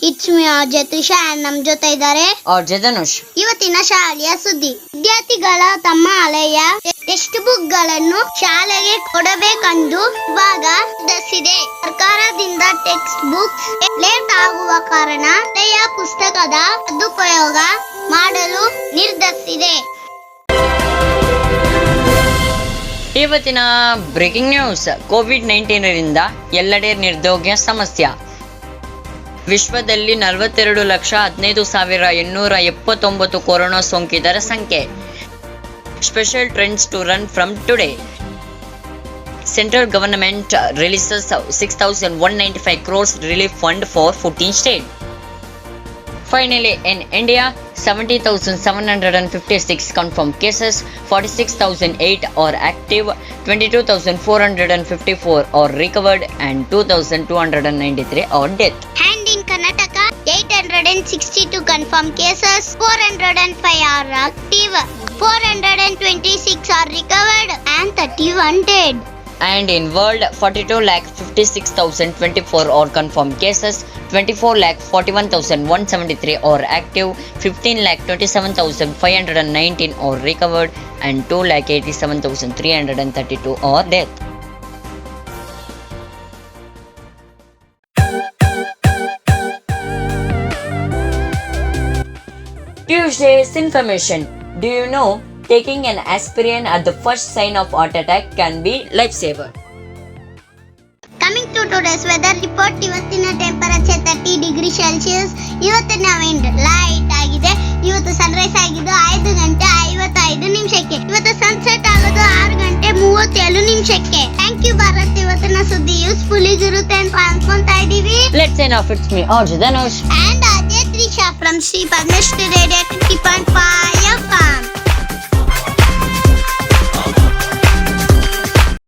It's me ಜತುಷಾ and ನಮ್ ಜೊತೆ ಇದ್ದಾರೆ ಧನುಷ್. ಇವತ್ತಿನ ಶಾಲೆಯ ಸುದ್ದಿ. ವಿದ್ಯಾರ್ಥಿಗಳ ತಮ್ಮ ಹಳೆಯ ಟೆಕ್ಸ್ಟ್ ಬುಕ್ ಗಳನ್ನು ಶಾಲೆಗೆ ಕೊಡಬೇಕೆಂದು ವಿಭಾಗ ನಿರ್ಧರಿಸಿದೆ. ಸರ್ಕಾರದಿಂದ ಟೆಕ್ಸ್ಟ್ ಬುಕ್ಸ್ ಲೇಟ್ ಆಗುವ ಕಾರಣ ಹಳೆಯ ಪುಸ್ತಕದ ಸದುಪಯೋಗ ಮಾಡಲು ನಿರ್ಧರಿಸಿದೆ. ಇವತ್ತಿನ ಬ್ರೇಕಿಂಗ್ ನ್ಯೂಸ್. ಕೋವಿಡ್-19 ರಿಂದ ಎಲ್ಲೆಡೆ ನಿರ್ದೋಗ್ಯ ಸಮಸ್ಯೆ. ವಿಶ್ವದಲ್ಲಿ 42,15,879 ಕೊರೋನಾ ಸೋಂಕಿತರ ಸಂಖ್ಯೆ. Special trends to run from today. Central government releases 6,195 crores relief fund for 14 states. Finally, in India, 70,756 confirmed cases, 46,008 are active, 22,454 are recovered, and 2,293 are dead. And in Karnataka, 862 confirmed cases, 405 are active, 426 are recovered, and 31 dead. And in world, 42,56,024 are confirmed cases, 24,41,173 are active, 15,27,519 are recovered, and 2,87,332 are dead. Tuesday's information. Do you know taking an aspirin at the first sign of heart attack can be lifesaver? Coming to today's weather report. ಇವತ್ತಿನ temperature 30 degree Celsius. ಇವತ್ತಿನ wind light ಆಗಿದೆ. ಇವತ್ತು sunrise ಆಗಿದ್ದು 5:55 ಇವತ್ತು sunset ಆಗೋದು 6:37. Thank you Bharat. ಇವತ್ತಿನ ಸುದ್ದಿ useful ಇರುತ್ತೆ ಅಂತ ಅನ್ಕೊಂತಾ ಇದೀವಿ. Let's end off. It's me, Dhanush. And Ajay Trisha from Sri Padmashri Radio 50.5.